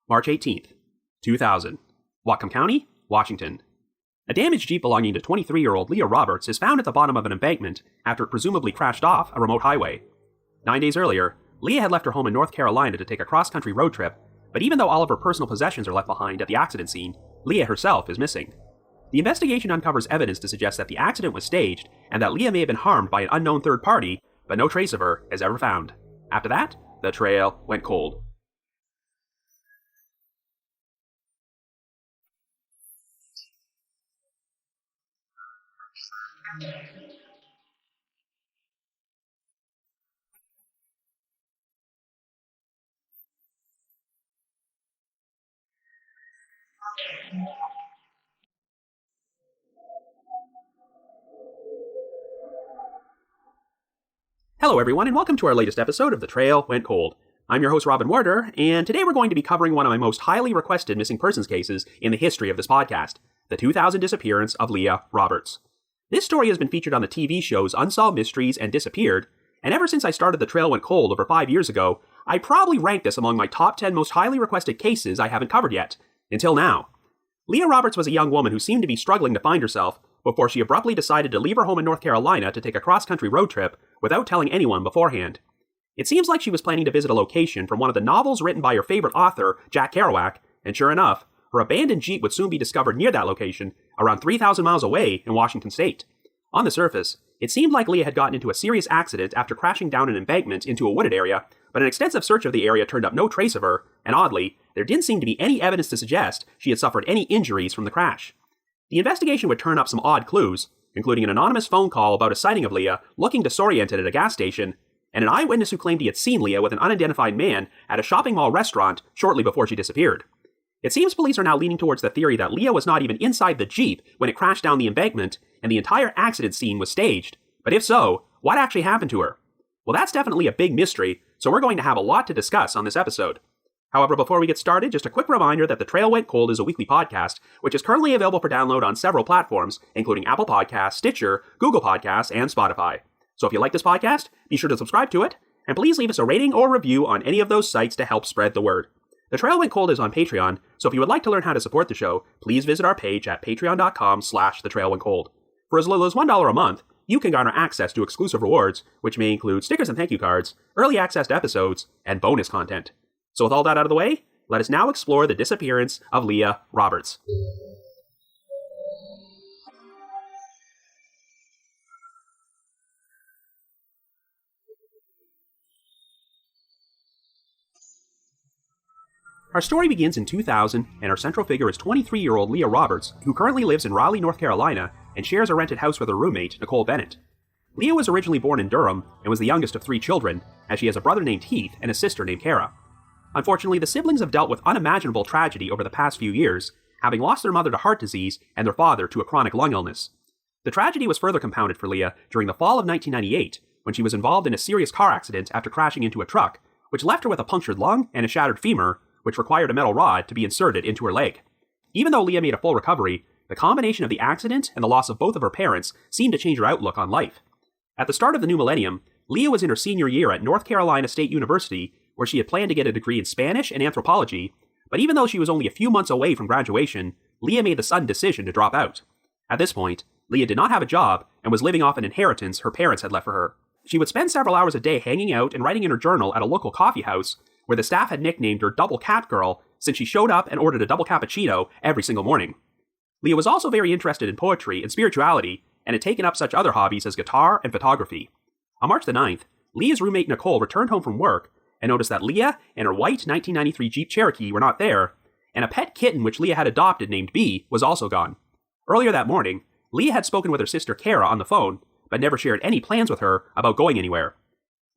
March 18th, 2000. Whatcom County, Washington. A damaged Jeep belonging to 23-year-old Leah Roberts is found at the bottom of an embankment after it presumably crashed off a remote highway. 9 days earlier, Leah had left her home in North Carolina to take a cross-country road trip, but even though all of her personal possessions are left behind at the accident scene, Leah herself is missing. The investigation uncovers evidence to suggest that the accident was staged and that Leah may have been harmed by an unknown third party, but no trace of her is ever found. After that, the trail went cold. Hello everyone, and welcome to our latest episode of The Trail Went Cold. I'm your host Robin Warder, and today we're going to be covering one of my most highly requested missing persons cases in the history of this podcast, the 2000 disappearance of Leah Roberts. This story has been featured on the TV shows Unsolved Mysteries and Disappeared, and ever since I started The Trail Went Cold over 5 years ago, I probably ranked this among my top 10 most highly requested cases I haven't covered yet, until now. Leah Roberts was a young woman who seemed to be struggling to find herself before she abruptly decided to leave her home in North Carolina to take a cross-country road trip without telling anyone beforehand. It seems like she was planning to visit a location from one of the novels written by her favorite author, Jack Kerouac, and sure enough, her abandoned Jeep would soon be discovered near that location, around 3,000 miles away in Washington state. On the surface, it seemed like Leah had gotten into a serious accident after crashing down an embankment into a wooded area, but an extensive search of the area turned up no trace of her, and oddly, there didn't seem to be any evidence to suggest she had suffered any injuries from the crash. The investigation would turn up some odd clues, including an anonymous phone call about a sighting of Leah looking disoriented at a gas station, and an eyewitness who claimed he had seen Leah with an unidentified man at a shopping mall restaurant shortly before she disappeared. It seems police are now leaning towards the theory that Leah was not even inside the Jeep when it crashed down the embankment, and the entire accident scene was staged. But if so, what actually happened to her? Well, that's definitely a big mystery, so we're going to have a lot to discuss on this episode. However, before we get started, just a quick reminder that The Trail Went Cold is a weekly podcast, which is currently available for download on several platforms, including Apple Podcasts, Stitcher, Google Podcasts, and Spotify. So if you like this podcast, be sure to subscribe to it, and please leave us a rating or review on any of those sites to help spread the word. The Trail Went Cold is on Patreon, so if you would like to learn how to support the show, please visit our page at patreon.com/thetrailwentcold. For as little as $1 a month, you can garner access to exclusive rewards, which may include stickers and thank you cards, early access to episodes, and bonus content. So with all that out of the way, let us now explore the disappearance of Leah Roberts. Our story begins in 2000, and our central figure is 23-year-old Leah Roberts, who currently lives in Raleigh, North Carolina, and shares a rented house with her roommate, Nicole Bennett. Leah was originally born in Durham, and was the youngest of 3 children, as she has a brother named Heath and a sister named Kara. Unfortunately, the siblings have dealt with unimaginable tragedy over the past few years, having lost their mother to heart disease and their father to a chronic lung illness. The tragedy was further compounded for Leah during the fall of 1998, when she was involved in a serious car accident after crashing into a truck, which left her with a punctured lung and a shattered femur, which required a metal rod to be inserted into her leg. Even though Leah made a full recovery, the combination of the accident and the loss of both of her parents seemed to change her outlook on life. At the start of the new millennium, Leah was in her senior year at North Carolina State University, where she had planned to get a degree in Spanish and anthropology, but even though she was only a few months away from graduation, Leah made the sudden decision to drop out. At this point, Leah did not have a job and was living off an inheritance her parents had left for her. She would spend several hours a day hanging out and writing in her journal at a local coffee house, where the staff had nicknamed her Double Cat Girl since she showed up and ordered a double cappuccino every single morning. Leah was also very interested in poetry and spirituality, and had taken up such other hobbies as guitar and photography. On March the 9th, Leah's roommate Nicole returned home from work and noticed that Leah and her white 1993 Jeep Cherokee were not there, and a pet kitten which Leah had adopted named Bee was also gone. Earlier that morning, Leah had spoken with her sister Kara on the phone, but never shared any plans with her about going anywhere.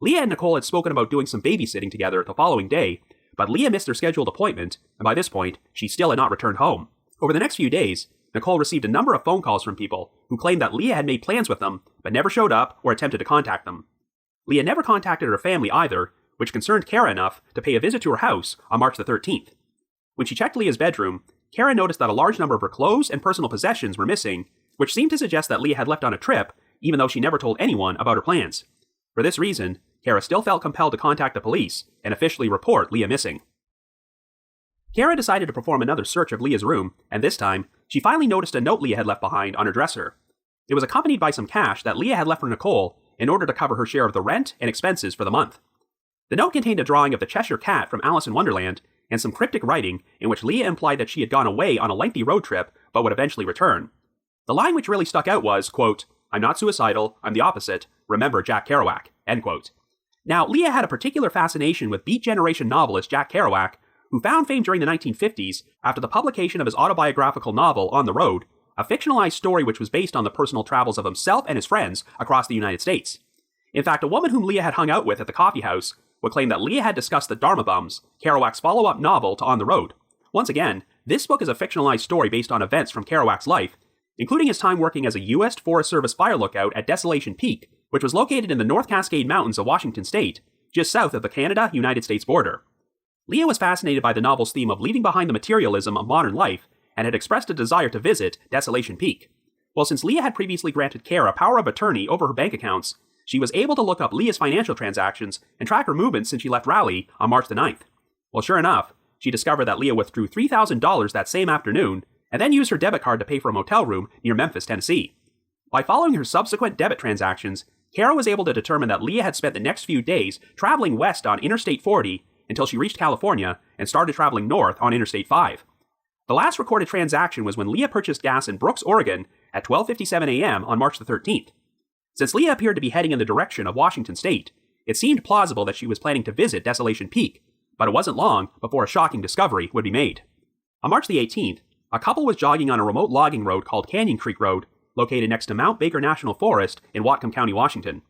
Leah and Nicole had spoken about doing some babysitting together the following day, but Leah missed her scheduled appointment, and by this point, she still had not returned home. Over the next few days, Nicole received a number of phone calls from people who claimed that Leah had made plans with them, but never showed up or attempted to contact them. Leah never contacted her family either, which concerned Kara enough to pay a visit to her house on March the 13th. When she checked Leah's bedroom, Kara noticed that a large number of her clothes and personal possessions were missing, which seemed to suggest that Leah had left on a trip, even though she never told anyone about her plans. For this reason, Kara still felt compelled to contact the police and officially report Leah missing. Kara decided to perform another search of Leah's room, and this time, she finally noticed a note Leah had left behind on her dresser. It was accompanied by some cash that Leah had left for Nicole in order to cover her share of the rent and expenses for the month. The note contained a drawing of the Cheshire Cat from Alice in Wonderland and some cryptic writing in which Leah implied that she had gone away on a lengthy road trip but would eventually return. The line which really stuck out was, quote, "I'm not suicidal, I'm the opposite, remember Jack Kerouac," end quote. Now, Leah had a particular fascination with Beat Generation novelist Jack Kerouac, who found fame during the 1950s after the publication of his autobiographical novel On the Road, a fictionalized story which was based on the personal travels of himself and his friends across the United States. In fact, a woman whom Leah had hung out with at the coffee house would claim that Leah had discussed The Dharma Bums, Kerouac's follow-up novel to On the Road. Once again, this book is a fictionalized story based on events from Kerouac's life, including his time working as a U.S. Forest Service fire lookout at Desolation Peak, which was located in the North Cascade Mountains of Washington state, just south of the Canada-United States border. Leah was fascinated by the novel's theme of leaving behind the materialism of modern life and had expressed a desire to visit Desolation Peak. Well, since Leah had previously granted Kara power of attorney over her bank accounts, she was able to look up Leah's financial transactions and track her movements since she left Raleigh on March the 9th. Well, sure enough, she discovered that Leah withdrew $3,000 that same afternoon and then used her debit card to pay for a motel room near Memphis, Tennessee. By following her subsequent debit transactions, Kara was able to determine that Leah had spent the next few days traveling west on Interstate 40 until she reached California and started traveling north on Interstate 5. The last recorded transaction was when Leah purchased gas in Brooks, Oregon at 12:57 a.m. on March the 13th. Since Leah appeared to be heading in the direction of Washington state, it seemed plausible that she was planning to visit Desolation Peak, but it wasn't long before a shocking discovery would be made. On March the 18th, a couple was jogging on a remote logging road called Canyon Creek Road, located next to Mount Baker National Forest in Whatcom County, Washington.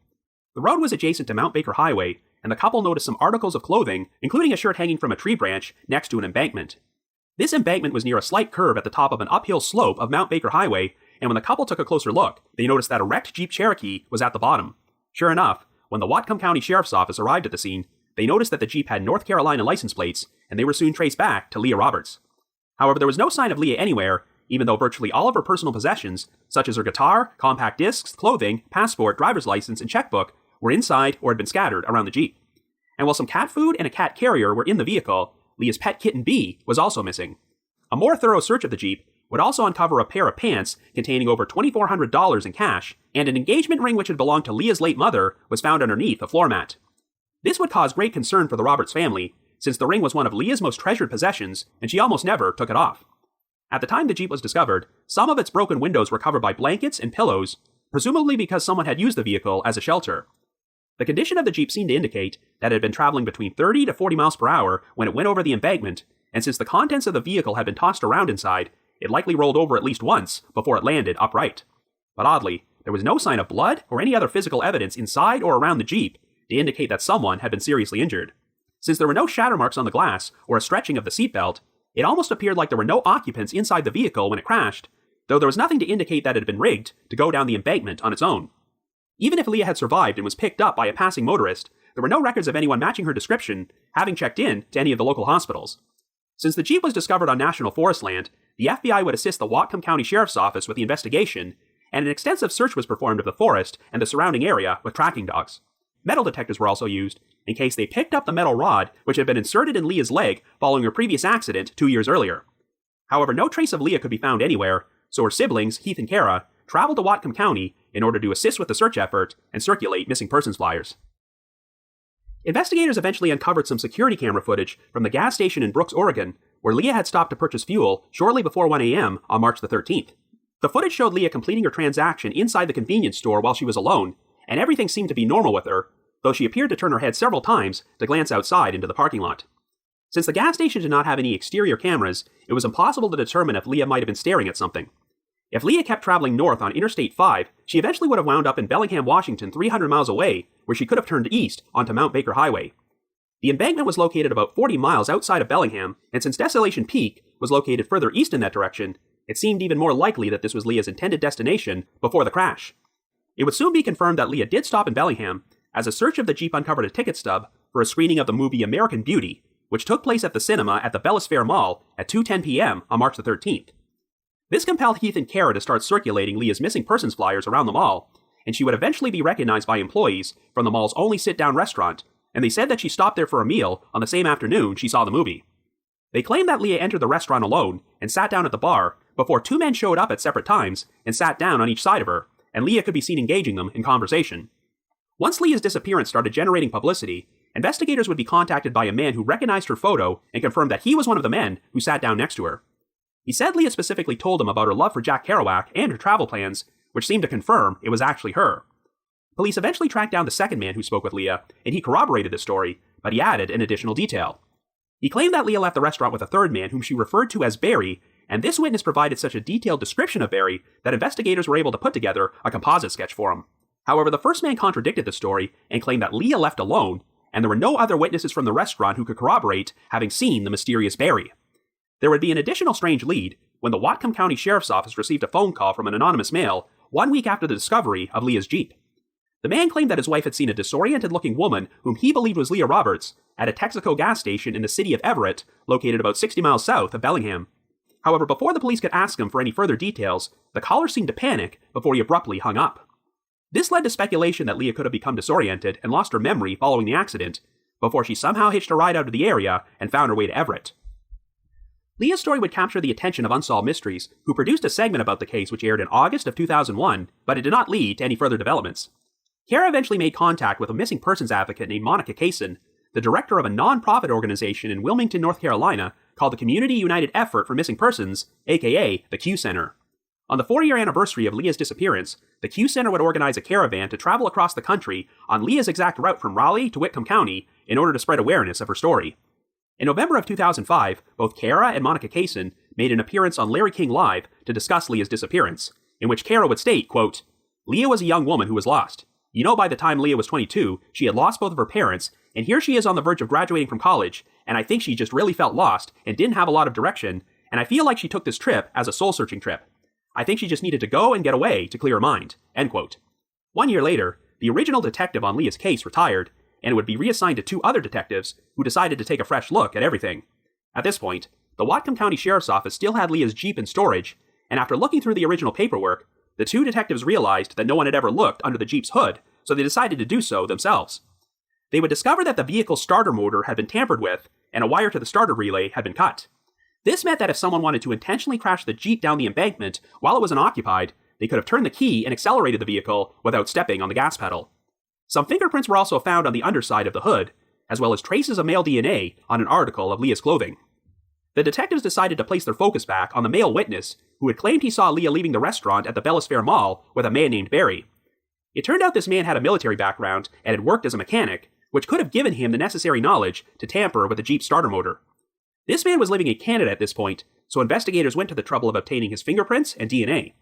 The road was adjacent to Mount Baker Highway, and the couple noticed some articles of clothing, including a shirt hanging from a tree branch next to an embankment. This embankment was near a slight curve at the top of an uphill slope of Mount Baker Highway, and when the couple took a closer look, they noticed that a wrecked Jeep Cherokee was at the bottom. Sure enough, when the Whatcom County Sheriff's Office arrived at the scene, they noticed that the Jeep had North Carolina license plates, and they were soon traced back to Leah Roberts. However, there was no sign of Leah anywhere, even though virtually all of her personal possessions, such as her guitar, compact discs, clothing, passport, driver's license, and checkbook, were inside or had been scattered around the Jeep. And while some cat food and a cat carrier were in the vehicle, Leah's pet kitten Bee was also missing. A more thorough search of the Jeep would also uncover a pair of pants containing over $2,400 in cash, and an engagement ring which had belonged to Leah's late mother was found underneath a floor mat. This would cause great concern for the Roberts family, since the ring was one of Leah's most treasured possessions, and she almost never took it off. At the time the Jeep was discovered, some of its broken windows were covered by blankets and pillows, presumably because someone had used the vehicle as a shelter. The condition of the Jeep seemed to indicate that it had been traveling between 30 to 40 miles per hour when it went over the embankment, and since the contents of the vehicle had been tossed around inside, it likely rolled over at least once before it landed upright. But oddly, there was no sign of blood or any other physical evidence inside or around the Jeep to indicate that someone had been seriously injured. Since there were no shatter marks on the glass or a stretching of the seatbelt, it almost appeared like there were no occupants inside the vehicle when it crashed, though there was nothing to indicate that it had been rigged to go down the embankment on its own. Even if Leah had survived and was picked up by a passing motorist, there were no records of anyone matching her description having checked in to any of the local hospitals. Since the Jeep was discovered on national forest land, the FBI would assist the Whatcom County Sheriff's Office with the investigation, and an extensive search was performed of the forest and the surrounding area with tracking dogs. Metal detectors were also used, in case they picked up the metal rod which had been inserted in Leah's leg following her previous accident 2 years earlier. However, no trace of Leah could be found anywhere, so her siblings, Heath and Kara, traveled to Whatcom County in order to assist with the search effort and circulate missing persons flyers. Investigators eventually uncovered some security camera footage from the gas station in Brooks, Oregon, where Leah had stopped to purchase fuel shortly before 1 a.m. on March the 13th. The footage showed Leah completing her transaction inside the convenience store while she was alone, and everything seemed to be normal with her, though she appeared to turn her head several times to glance outside into the parking lot. Since the gas station did not have any exterior cameras, it was impossible to determine if Leah might have been staring at something. If Leah kept traveling north on Interstate 5, she eventually would have wound up in Bellingham, Washington, 300 miles away, where she could have turned east onto Mount Baker Highway. The embankment was located about 40 miles outside of Bellingham, and since Desolation Peak was located further east in that direction, it seemed even more likely that this was Leah's intended destination before the crash. It would soon be confirmed that Leah did stop in Bellingham, as a search of the Jeep uncovered a ticket stub for a screening of the movie American Beauty, which took place at the cinema at the Bellis Fair Mall at 2:10 p.m. on March the 13th. This compelled Heath and Kara to start circulating Leah's missing persons flyers around the mall, and she would eventually be recognized by employees from the mall's only sit-down restaurant, and they said that she stopped there for a meal on the same afternoon she saw the movie. They claimed that Leah entered the restaurant alone and sat down at the bar before two men showed up at separate times and sat down on each side of her, and Leah could be seen engaging them in conversation. Once Leah's disappearance started generating publicity, investigators would be contacted by a man who recognized her photo and confirmed that he was one of the men who sat down next to her. He said Leah specifically told him about her love for Jack Kerouac and her travel plans, which seemed to confirm it was actually her. Police eventually tracked down the second man who spoke with Leah, and he corroborated the story, but he added an additional detail. He claimed that Leah left the restaurant with a third man whom she referred to as Barry, and this witness provided such a detailed description of Barry that investigators were able to put together a composite sketch for him. However, the first man contradicted the story and claimed that Leah left alone, and there were no other witnesses from the restaurant who could corroborate having seen the mysterious Barry. There would be an additional strange lead when the Whatcom County Sheriff's Office received a phone call from an anonymous male 1 week after the discovery of Leah's Jeep. The man claimed that his wife had seen a disoriented-looking woman whom he believed was Leah Roberts at a Texaco gas station in the city of Everett, located about 60 miles south of Bellingham. However, before the police could ask him for any further details, the caller seemed to panic before he abruptly hung up. This led to speculation that Leah could have become disoriented and lost her memory following the accident, before she somehow hitched a ride out of the area and found her way to Everett. Leah's story would capture the attention of Unsolved Mysteries, who produced a segment about the case which aired in August of 2001, but it did not lead to any further developments. Kara eventually made contact with a missing persons advocate named Monica Kaysen, the director of a non-profit organization in Wilmington, North Carolina, called the Community United Effort for Missing Persons, aka the Q Center. On the 4-year anniversary of Leah's disappearance, the Q Center would organize a caravan to travel across the country on Leah's exact route from Raleigh to Whitcomb County in order to spread awareness of her story. In November of 2005, both Kara and Monica Kaysen made an appearance on Larry King Live to discuss Leah's disappearance, in which Kara would state, quote, "Leah was a young woman who was lost. You know, by the time Leah was 22, she had lost both of her parents, and here she is on the verge of graduating from college, and I think she just really felt lost and didn't have a lot of direction, and I feel like she took this trip as a soul-searching trip. I think she just needed to go and get away to clear her mind." End quote. 1 year later, the original detective on Leah's case retired, and it would be reassigned to 2 other detectives who decided to take a fresh look at everything. At this point, the Whatcom County Sheriff's Office still had Leah's Jeep in storage, and after looking through the original paperwork, the 2 detectives realized that no one had ever looked under the Jeep's hood, so they decided to do so themselves. They would discover that the vehicle's starter motor had been tampered with, and a wire to the starter relay had been cut. This meant that if someone wanted to intentionally crash the Jeep down the embankment while it was unoccupied, they could have turned the key and accelerated the vehicle without stepping on the gas pedal. Some fingerprints were also found on the underside of the hood, as well as traces of male DNA on an article of Leah's clothing. The detectives decided to place their focus back on the male witness who had claimed he saw Leah leaving the restaurant at the Bellis Fair Mall with a man named Barry. It turned out this man had a military background and had worked as a mechanic, which could have given him the necessary knowledge to tamper with the Jeep starter motor. This man was living in Canada at this point, so investigators went to the trouble of obtaining his fingerprints and DNA.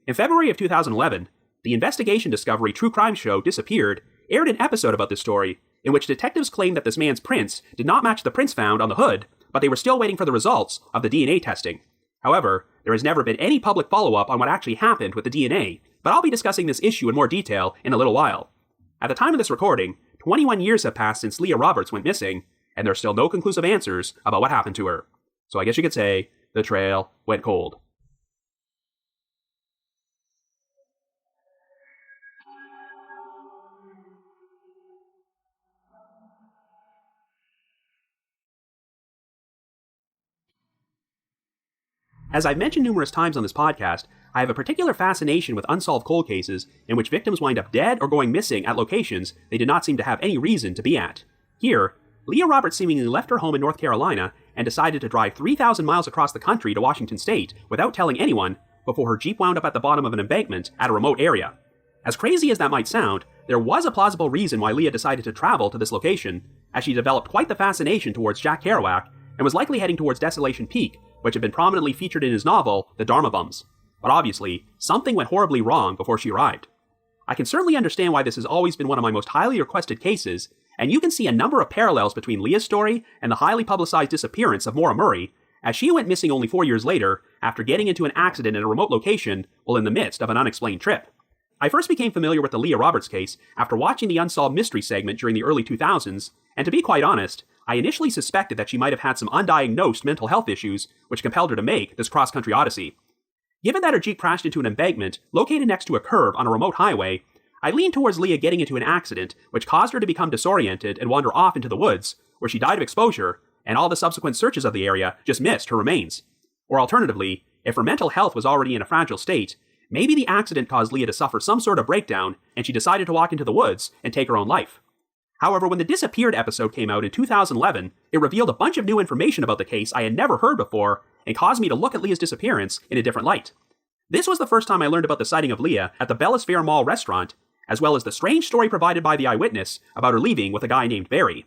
In February of 2011, the investigation Discovery true crime show Disappeared aired an episode about this story, in which detectives claimed that this man's prints did not match the prints found on the hood, but they were still waiting for the results of the DNA testing. However, there has never been any public follow-up on what actually happened with the DNA, but I'll be discussing this issue in more detail in a little while. At the time of this recording, 21 years have passed since Leah Roberts went missing, and there are still no conclusive answers about what happened to her. So I guess you could say, the trail went cold. As I've mentioned numerous times on this podcast, I have a particular fascination with unsolved cold cases in which victims wind up dead or going missing at locations they did not seem to have any reason to be at. Here, Leah Roberts seemingly left her home in North Carolina and decided to drive 3,000 miles across the country to Washington State without telling anyone before her Jeep wound up at the bottom of an embankment at a remote area. As crazy as that might sound, there was a plausible reason why Leah decided to travel to this location, as she developed quite the fascination towards Jack Kerouac and was likely heading towards Desolation Peak, which had been prominently featured in his novel, The Dharma Bums. But obviously, something went horribly wrong before she arrived. I can certainly understand why this has always been one of my most highly requested cases, and you can see a number of parallels between Leah's story and the highly publicized disappearance of Maura Murray, as she went missing only 4 years later after getting into an accident in a remote location while in the midst of an unexplained trip. I first became familiar with the Leah Roberts case after watching the Unsolved Mystery segment during the early 2000s, and to be quite honest, I initially suspected that she might have had some undiagnosed mental health issues which compelled her to make this cross-country odyssey. Given that her Jeep crashed into an embankment located next to a curve on a remote highway, I leaned towards Leah getting into an accident which caused her to become disoriented and wander off into the woods, where she died of exposure, and all the subsequent searches of the area just missed her remains. Or alternatively, if her mental health was already in a fragile state, maybe the accident caused Leah to suffer some sort of breakdown, and she decided to walk into the woods and take her own life. However, when the Disappeared episode came out in 2011, it revealed a bunch of new information about the case I had never heard before, and caused me to look at Leah's disappearance in a different light. This was the first time I learned about the sighting of Leah at the Bellis Fair Mall restaurant, as well as the strange story provided by the eyewitness about her leaving with a guy named Barry.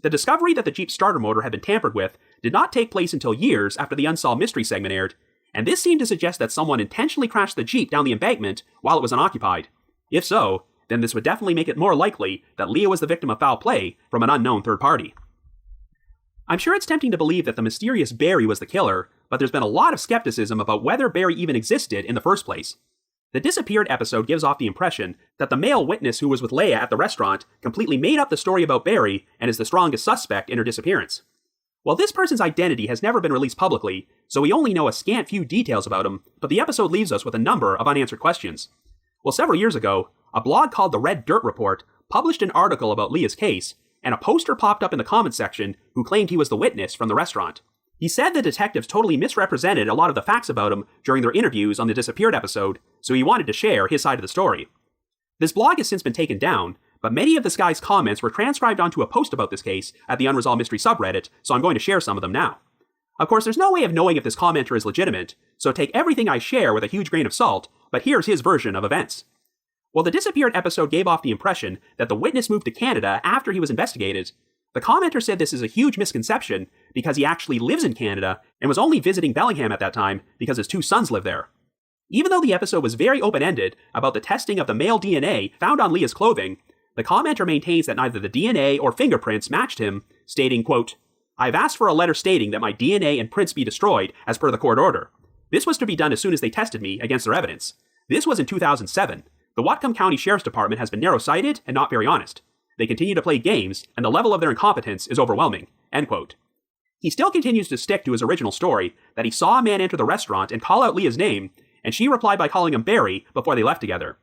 The discovery that the Jeep's starter motor had been tampered with did not take place until years after the Unsolved Mystery segment aired, and this seemed to suggest that someone intentionally crashed the Jeep down the embankment while it was unoccupied. If so, then this would definitely make it more likely that Leah was the victim of foul play from an unknown third party. I'm sure it's tempting to believe that the mysterious Barry was the killer, but there's been a lot of skepticism about whether Barry even existed in the first place. The Disappeared episode gives off the impression that the male witness who was with Leah at the restaurant completely made up the story about Barry and is the strongest suspect in her disappearance. Well, this person's identity has never been released publicly, so we only know a scant few details about him, but the episode leaves us with a number of unanswered questions. Well, several years ago, a blog called the Red Dirt Report published an article about Leah's case, and a poster popped up in the comments section who claimed he was the witness from the restaurant. He said the detectives totally misrepresented a lot of the facts about him during their interviews on the Disappeared episode, so he wanted to share his side of the story. This blog has since been taken down, but many of this guy's comments were transcribed onto a post about this case at the Unresolved Mystery subreddit, so I'm going to share some of them now. Of course, there's no way of knowing if this commenter is legitimate, so take everything I share with a huge grain of salt, but here's his version of events. While the Disappeared episode gave off the impression that the witness moved to Canada after he was investigated, the commenter said this is a huge misconception because he actually lives in Canada and was only visiting Bellingham at that time because his two sons live there. Even though the episode was very open-ended about the testing of the male DNA found on Leah's clothing, the commenter maintains that neither the DNA or fingerprints matched him, stating, quote, "I've asked for a letter stating that my DNA and prints be destroyed as per the court order. This was to be done as soon as they tested me against their evidence. This was in 2007. The Whatcom County Sheriff's Department has been narrow-sighted and not very honest. They continue to play games, and the level of their incompetence is overwhelming." End quote. He still continues to stick to his original story that he saw a man enter the restaurant and call out Leah's name, and she replied by calling him Barry before they left together.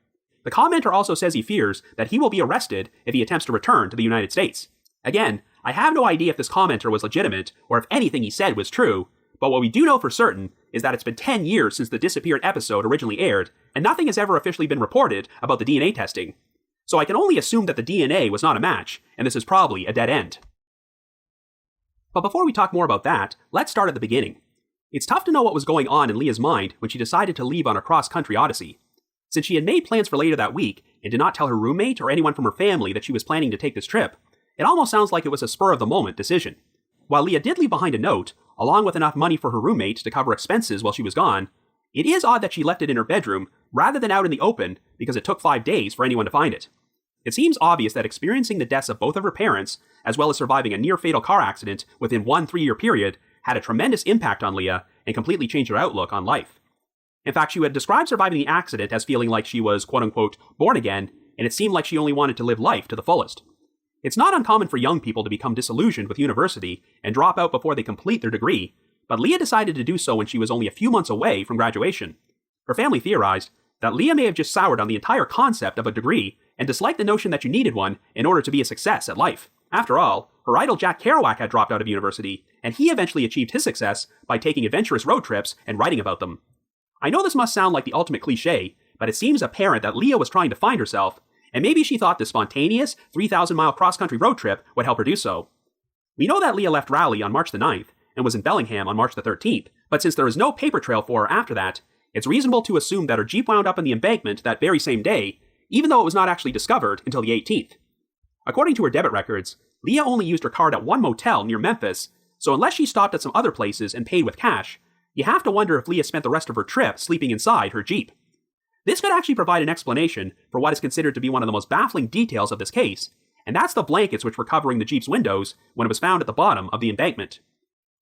The commenter also says he fears that he will be arrested if he attempts to return to the United States. Again, I have no idea if this commenter was legitimate or if anything he said was true, but what we do know for certain is that it's been 10 years since the Disappeared episode originally aired, and nothing has ever officially been reported about the DNA testing. So I can only assume that the DNA was not a match, and this is probably a dead end. But before we talk more about that, let's start at the beginning. It's tough to know what was going on in Leah's mind when she decided to leave on her cross-country odyssey. Since she had made plans for later that week and did not tell her roommate or anyone from her family that she was planning to take this trip, it almost sounds like it was a spur-of-the-moment decision. While Leah did leave behind a note, along with enough money for her roommate to cover expenses while she was gone, it is odd that she left it in her bedroom rather than out in the open because it took 5 days for anyone to find it. It seems obvious that experiencing the deaths of both of her parents, as well as surviving a near-fatal car accident within one 3-year period, had a tremendous impact on Leah and completely changed her outlook on life. In fact, she had described surviving the accident as feeling like she was, quote-unquote, born again, and it seemed like she only wanted to live life to the fullest. It's not uncommon for young people to become disillusioned with university and drop out before they complete their degree, but Leah decided to do so when she was only a few months away from graduation. Her family theorized that Leah may have just soured on the entire concept of a degree and disliked the notion that you needed one in order to be a success at life. After all, her idol Jack Kerouac had dropped out of university, and he eventually achieved his success by taking adventurous road trips and writing about them. I know this must sound like the ultimate cliche, but it seems apparent that Leah was trying to find herself, and maybe she thought this spontaneous 3,000-mile cross-country road trip would help her do so. We know that Leah left Raleigh on March the 9th and was in Bellingham on March the 13th, but since there is no paper trail for her after that, it's reasonable to assume that her Jeep wound up in the embankment that very same day, even though it was not actually discovered until the 18th. According to her debit records, Leah only used her card at one motel near Memphis, so unless she stopped at some other places and paid with cash, you have to wonder if Leah spent the rest of her trip sleeping inside her Jeep. This could actually provide an explanation for what is considered to be one of the most baffling details of this case, and that's the blankets which were covering the Jeep's windows when it was found at the bottom of the embankment.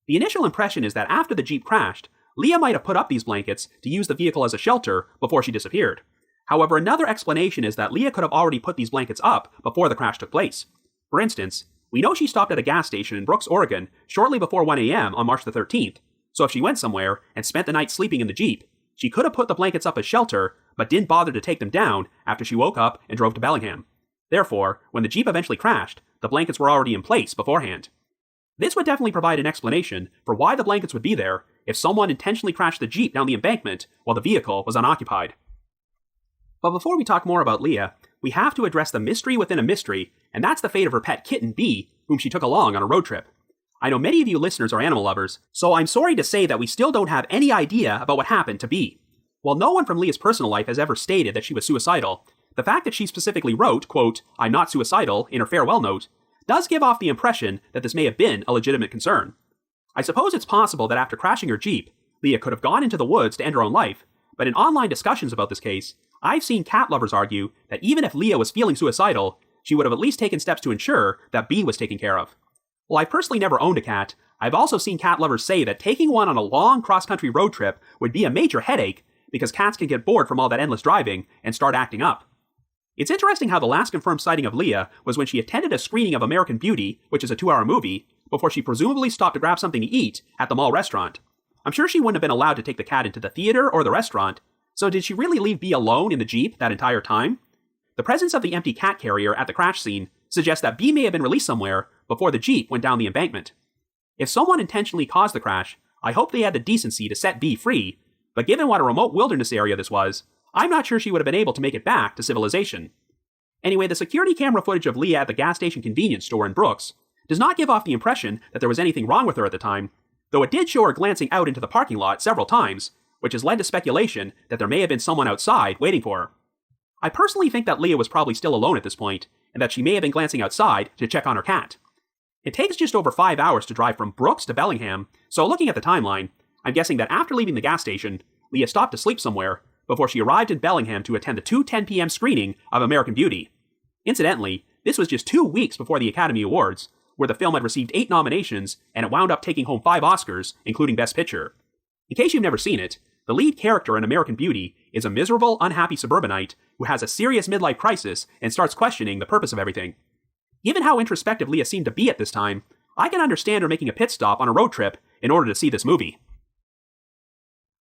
The initial impression is that after the Jeep crashed, Leah might have put up these blankets to use the vehicle as a shelter before she disappeared. However, another explanation is that Leah could have already put these blankets up before the crash took place. For instance, we know she stopped at a gas station in Brooks, Oregon, shortly before 1 a.m. on March the 13th, so if she went somewhere and spent the night sleeping in the Jeep, she could have put the blankets up as shelter, but didn't bother to take them down after she woke up and drove to Bellingham. Therefore, when the Jeep eventually crashed, the blankets were already in place beforehand. This would definitely provide an explanation for why the blankets would be there if someone intentionally crashed the Jeep down the embankment while the vehicle was unoccupied. But before we talk more about Leah, we have to address the mystery within a mystery, and that's the fate of her pet kitten, Bee, whom she took along on a road trip. I know many of you listeners are animal lovers, so I'm sorry to say that we still don't have any idea about what happened to Bee. While no one from Leah's personal life has ever stated that she was suicidal, the fact that she specifically wrote, quote, "I'm not suicidal," in her farewell note, does give off the impression that this may have been a legitimate concern. I suppose it's possible that after crashing her Jeep, Leah could have gone into the woods to end her own life, but in online discussions about this case, I've seen cat lovers argue that even if Leah was feeling suicidal, she would have at least taken steps to ensure that Bee was taken care of. While I've personally never owned a cat, I've also seen cat lovers say that taking one on a long cross-country road trip would be a major headache because cats can get bored from all that endless driving and start acting up. It's interesting how the last confirmed sighting of Leah was when she attended a screening of American Beauty, which is a 2-hour movie, before she presumably stopped to grab something to eat at the mall restaurant. I'm sure she wouldn't have been allowed to take the cat into the theater or the restaurant, so did she really leave Bee alone in the Jeep that entire time? The presence of the empty cat carrier at the crash scene suggests that Bee may have been released somewhere before the Jeep went down the embankment. If someone intentionally caused the crash, I hope they had the decency to set Bee free, but given what a remote wilderness area this was, I'm not sure she would have been able to make it back to civilization. Anyway, the security camera footage of Leah at the gas station convenience store in Brooks does not give off the impression that there was anything wrong with her at the time, though it did show her glancing out into the parking lot several times, which has led to speculation that there may have been someone outside waiting for her. I personally think that Leah was probably still alone at this point, and that she may have been glancing outside to check on her cat. It takes just over 5 hours to drive from Brooks to Bellingham, so looking at the timeline, I'm guessing that after leaving the gas station, Leah stopped to sleep somewhere before she arrived in Bellingham to attend the 2:10 p.m. screening of American Beauty. Incidentally, this was just 2 weeks before the Academy Awards, where the film had received 8 nominations and it wound up taking home 5 Oscars, including Best Picture. In case you've never seen it, the lead character in American Beauty is a miserable, unhappy suburbanite who has a serious midlife crisis and starts questioning the purpose of everything. Given how introspective Leah seemed to be at this time, I can understand her making a pit stop on a road trip in order to see this movie.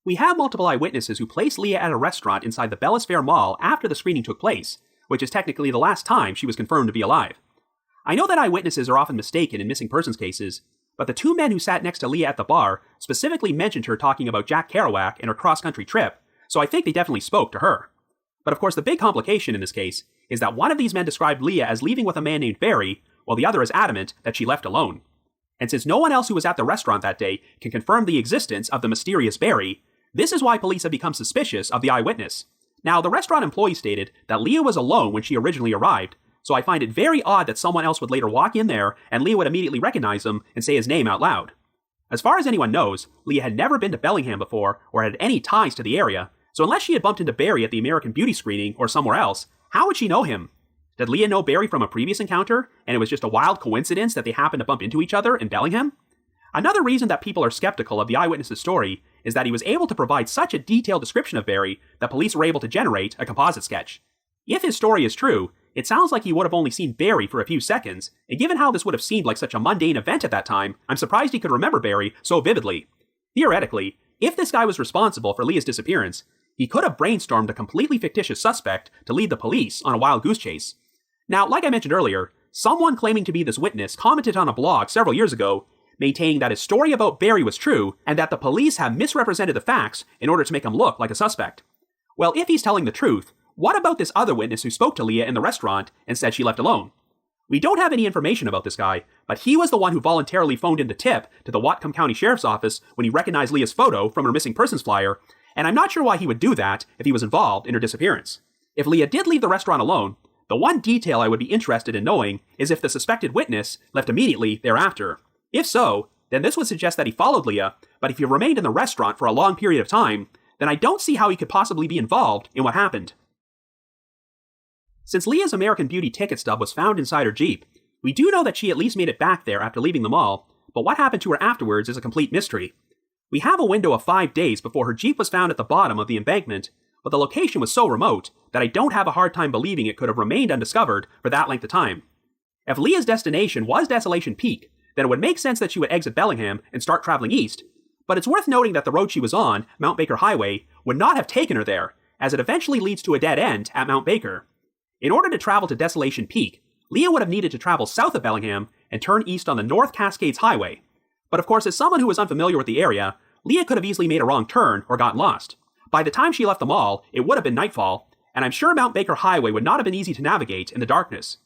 We have multiple eyewitnesses who placed Leah at a restaurant inside the Bellis Fair Mall after the screening took place, which is technically the last time she was confirmed to be alive. I know that eyewitnesses are often mistaken in missing persons cases, but the 2 men who sat next to Leah at the bar specifically mentioned her talking about Jack Kerouac and her cross-country trip, so I think they definitely spoke to her. But of course the big complication in this case is that one of these men described Leah as leaving with a man named Barry, while the other is adamant that she left alone. And since no one else who was at the restaurant that day can confirm the existence of the mysterious Barry, this is why police have become suspicious of the eyewitness. Now, the restaurant employee stated that Leah was alone when she originally arrived, so I find it very odd that someone else would later walk in there and Leah would immediately recognize him and say his name out loud. As far as anyone knows, Leah had never been to Bellingham before or had any ties to the area, so unless she had bumped into Barry at the American Beauty screening or somewhere else, how would she know him? Did Leah know Barry from a previous encounter, and it was just a wild coincidence that they happened to bump into each other in Bellingham? Another reason that people are skeptical of the eyewitness's story is that he was able to provide such a detailed description of Barry that police were able to generate a composite sketch. If his story is true, it sounds like he would have only seen Barry for a few seconds, and given how this would have seemed like such a mundane event at that time, I'm surprised he could remember Barry so vividly. Theoretically, if this guy was responsible for Leah's disappearance, he could have brainstormed a completely fictitious suspect to lead the police on a wild goose chase. Now, like I mentioned earlier, someone claiming to be this witness commented on a blog several years ago, maintaining that his story about Barry was true and that the police have misrepresented the facts in order to make him look like a suspect. Well, if he's telling the truth, what about this other witness who spoke to Leah in the restaurant and said she left alone? We don't have any information about this guy, but he was the one who voluntarily phoned in the tip to the Whatcom County Sheriff's Office when he recognized Leah's photo from her missing persons flyer, and I'm not sure why he would do that if he was involved in her disappearance. If Leah did leave the restaurant alone, the one detail I would be interested in knowing is if the suspected witness left immediately thereafter. If so, then this would suggest that he followed Leah, but if he remained in the restaurant for a long period of time, then I don't see how he could possibly be involved in what happened. Since Leah's American Beauty ticket stub was found inside her Jeep, we do know that she at least made it back there after leaving the mall, but what happened to her afterwards is a complete mystery. We have a window of 5 days before her Jeep was found at the bottom of the embankment, but the location was so remote that I don't have a hard time believing it could have remained undiscovered for that length of time. If Leah's destination was Desolation Peak, then it would make sense that she would exit Bellingham and start traveling east, but it's worth noting that the road she was on, Mount Baker Highway, would not have taken her there, as it eventually leads to a dead end at Mount Baker. In order to travel to Desolation Peak, Leah would have needed to travel south of Bellingham and turn east on the North Cascades Highway. But of course, as someone who was unfamiliar with the area, Leah could have easily made a wrong turn or gotten lost. By the time she left the mall, it would have been nightfall, and I'm sure Mount Baker Highway would not have been easy to navigate in the darkness.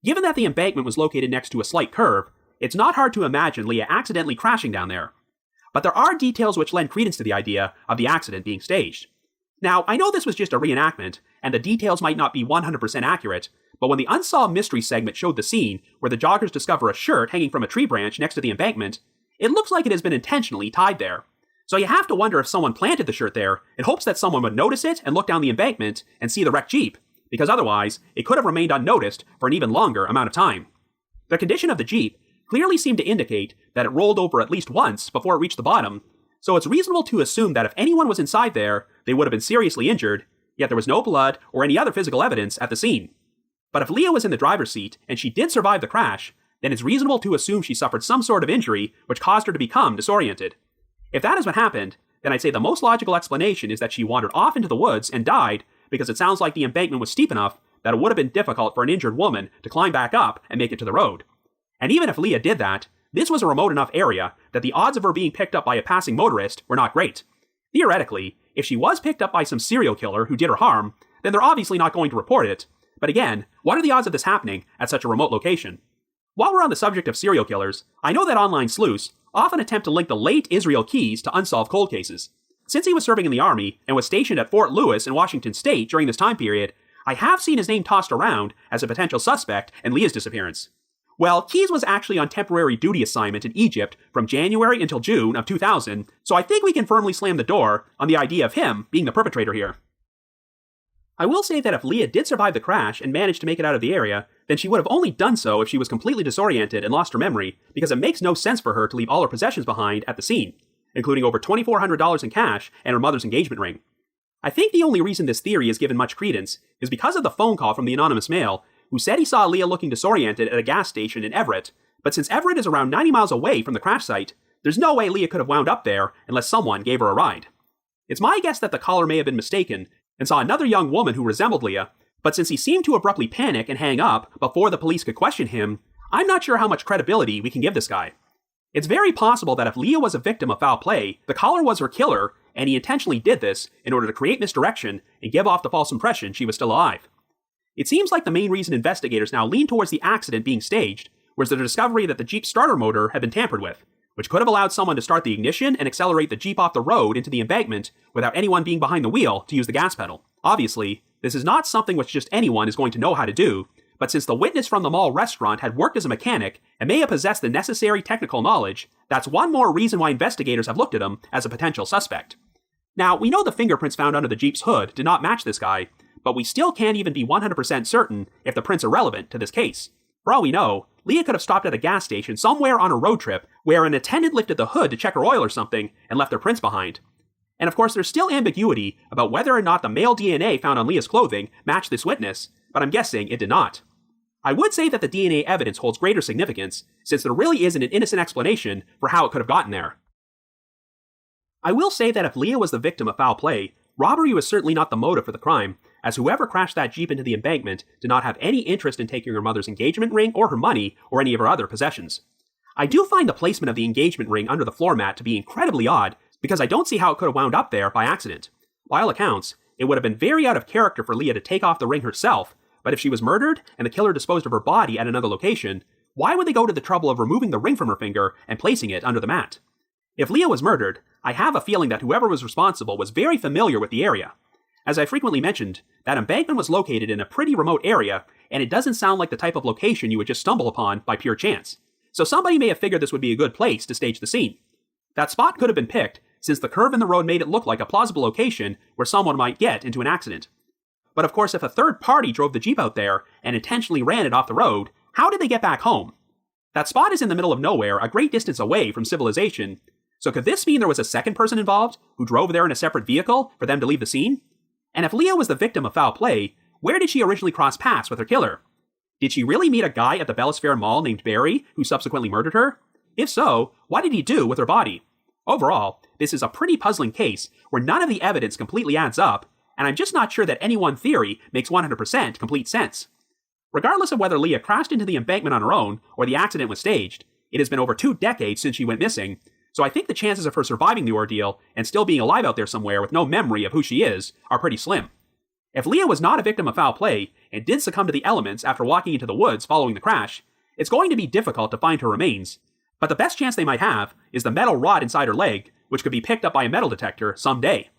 Given that the embankment was located next to a slight curve, it's not hard to imagine Leah accidentally crashing down there. But there are details which lend credence to the idea of the accident being staged. Now, I know this was just a reenactment, and the details might not be 100% accurate, but when the Unsolved Mystery segment showed the scene where the joggers discover a shirt hanging from a tree branch next to the embankment, it looks like it has been intentionally tied there. So you have to wonder if someone planted the shirt there in hopes that someone would notice it and look down the embankment and see the wrecked Jeep, because otherwise, it could have remained unnoticed for an even longer amount of time. The condition of the Jeep clearly seemed to indicate that it rolled over at least once before it reached the bottom, so it's reasonable to assume that if anyone was inside there, they would have been seriously injured, yet there was no blood or any other physical evidence at the scene. But if Leah was in the driver's seat and she did survive the crash, then it's reasonable to assume she suffered some sort of injury which caused her to become disoriented. If that is what happened, then I'd say the most logical explanation is that she wandered off into the woods and died because it sounds like the embankment was steep enough that it would have been difficult for an injured woman to climb back up and make it to the road. And even if Leah did that, this was a remote enough area that the odds of her being picked up by a passing motorist were not great. Theoretically, if she was picked up by some serial killer who did her harm, then they're obviously not going to report it. But again, what are the odds of this happening at such a remote location? While we're on the subject of serial killers, I know that online sleuths often attempt to link the late Israel Keyes to unsolved cold cases. Since he was serving in the Army and was stationed at Fort Lewis in Washington State during this time period, I have seen his name tossed around as a potential suspect in Leah's disappearance. Well, Keyes was actually on temporary duty assignment in Egypt from January until June of 2000, so I think we can firmly slam the door on the idea of him being the perpetrator here. I will say that if Leah did survive the crash and managed to make it out of the area, then she would have only done so if she was completely disoriented and lost her memory, because it makes no sense for her to leave all her possessions behind at the scene, including over $2,400 in cash and her mother's engagement ring. I think the only reason this theory is given much credence is because of the phone call from the anonymous male, who said he saw Leah looking disoriented at a gas station in Everett, but since Everett is around 90 miles away from the crash site, there's no way Leah could have wound up there unless someone gave her a ride. It's my guess that the caller may have been mistaken and saw another young woman who resembled Leah, but since he seemed to abruptly panic and hang up before the police could question him, I'm not sure how much credibility we can give this guy. It's very possible that if Leah was a victim of foul play, the caller was her killer, and he intentionally did this in order to create misdirection and give off the false impression she was still alive. It seems like the main reason investigators now lean towards the accident being staged was the discovery that the Jeep's starter motor had been tampered with, which could have allowed someone to start the ignition and accelerate the Jeep off the road into the embankment without anyone being behind the wheel to use the gas pedal. Obviously, this is not something which just anyone is going to know how to do, but since the witness from the mall restaurant had worked as a mechanic and may have possessed the necessary technical knowledge, that's one more reason why investigators have looked at him as a potential suspect. Now, we know the fingerprints found under the Jeep's hood did not match this guy, but we still can't even be 100% certain if the prints are relevant to this case. For all we know, Leah could have stopped at a gas station somewhere on a road trip where an attendant lifted the hood to check her oil or something and left their prints behind. And of course, there's still ambiguity about whether or not the male DNA found on Leah's clothing matched this witness, but I'm guessing it did not. I would say that the DNA evidence holds greater significance, since there really isn't an innocent explanation for how it could have gotten there. I will say that if Leah was the victim of foul play, robbery was certainly not the motive for the crime, as whoever crashed that Jeep into the embankment did not have any interest in taking her mother's engagement ring or her money or any of her other possessions. I do find the placement of the engagement ring under the floor mat to be incredibly odd, because I don't see how it could have wound up there by accident. By all accounts, it would have been very out of character for Leah to take off the ring herself, but if she was murdered and the killer disposed of her body at another location, why would they go to the trouble of removing the ring from her finger and placing it under the mat? If Leah was murdered, I have a feeling that whoever was responsible was very familiar with the area. As I frequently mentioned, that embankment was located in a pretty remote area, and it doesn't sound like the type of location you would just stumble upon by pure chance. So somebody may have figured this would be a good place to stage the scene. That spot could have been picked, since the curve in the road made it look like a plausible location where someone might get into an accident. But of course, if a third party drove the Jeep out there and intentionally ran it off the road, how did they get back home? That spot is in the middle of nowhere, a great distance away from civilization, so could this mean there was a second person involved who drove there in a separate vehicle for them to leave the scene? And if Leah was the victim of foul play, where did she originally cross paths with her killer? Did she really meet a guy at the Bellis Fair Mall named Barry who subsequently murdered her? If so, what did he do with her body? Overall, this is a pretty puzzling case where none of the evidence completely adds up, and I'm just not sure that any one theory makes 100% complete sense. Regardless of whether Leah crashed into the embankment on her own or the accident was staged, it has been over 2 decades since she went missing, so I think the chances of her surviving the ordeal and still being alive out there somewhere with no memory of who she is are pretty slim. If Leah was not a victim of foul play and did succumb to the elements after walking into the woods following the crash, it's going to be difficult to find her remains, but the best chance they might have is the metal rod inside her leg, which could be picked up by a metal detector someday.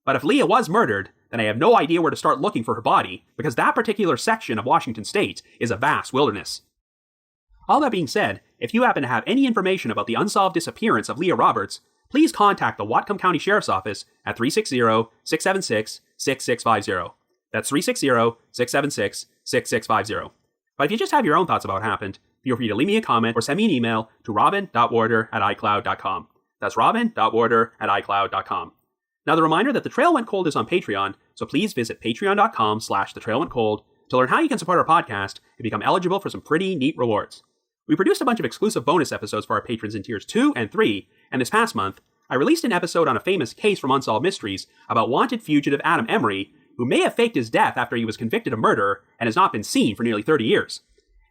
But if Leah was murdered, then I have no idea where to start looking for her body, because that particular section of Washington State is a vast wilderness. All that being said, if you happen to have any information about the unsolved disappearance of Leah Roberts, please contact the Whatcom County Sheriff's Office at 360-676-6650. That's 360-676-6650. But if you just have your own thoughts about what happened, feel free to leave me a comment or send me an email to robin.warder@icloud.com. That's robin.warder@icloud.com. Now, the reminder that The Trail Went Cold is on Patreon, so please visit patreon.com/thetrailwentcold to learn how you can support our podcast and become eligible for some pretty neat rewards. We produced a bunch of exclusive bonus episodes for our patrons in tiers 2 and 3, and this past month, I released an episode on a famous case from Unsolved Mysteries about wanted fugitive Adam Emery, who may have faked his death after he was convicted of murder and has not been seen for nearly 30 years.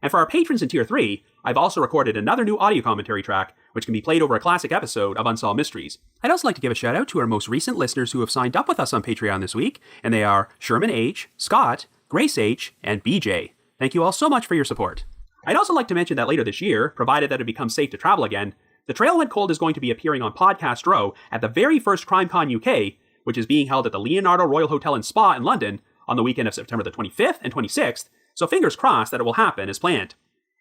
And for our patrons in tier 3, I've also recorded another new audio commentary track, which can be played over a classic episode of Unsolved Mysteries. I'd also like to give a shout out to our most recent listeners who have signed up with us on Patreon this week, and they are Sherman H., Scott, Grace H., and BJ. Thank you all so much for your support. I'd also like to mention that later this year, provided that it becomes safe to travel again, The Trail Went Cold is going to be appearing on Podcast Row at the very first CrimeCon UK, which is being held at the Leonardo Royal Hotel and Spa in London on the weekend of September the 25th and 26th, so fingers crossed that it will happen as planned.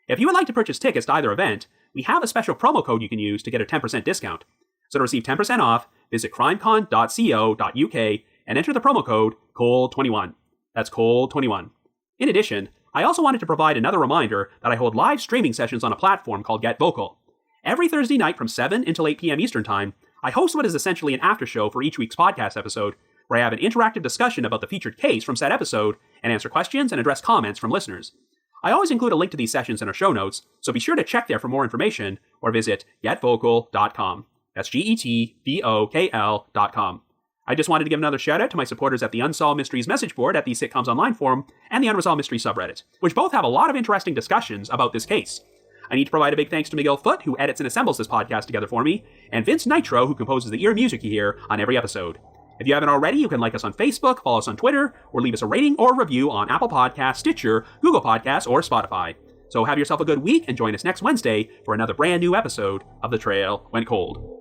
If you would like to purchase tickets to either event, we have a special promo code you can use to get a 10% discount. So to receive 10% off, visit crimecon.co.uk and enter the promo code COLD21. That's COLD21. In addition, I also wanted to provide another reminder that I hold live streaming sessions on a platform called Get Vocal. Every Thursday night from 7 until 8 p.m. Eastern Time, I host what is essentially an after show for each week's podcast episode, where I have an interactive discussion about the featured case from said episode and answer questions and address comments from listeners. I always include a link to these sessions in our show notes, so be sure to check there for more information or visit getvocal.com. That's GETVOKL.com. I just wanted to give another shout out to my supporters at the Unsolved Mysteries message board at the Sitcoms Online forum and the Unresolved Mysteries subreddit, which both have a lot of interesting discussions about this case. I need to provide a big thanks to Miguel Foote, who edits and assembles this podcast together for me, and Vince Nitro, who composes the ear music you hear on every episode. If you haven't already, you can like us on Facebook, follow us on Twitter, or leave us a rating or review on Apple Podcasts, Stitcher, Google Podcasts, or Spotify. So have yourself a good week and join us next Wednesday for another brand new episode of The Trail Went Cold.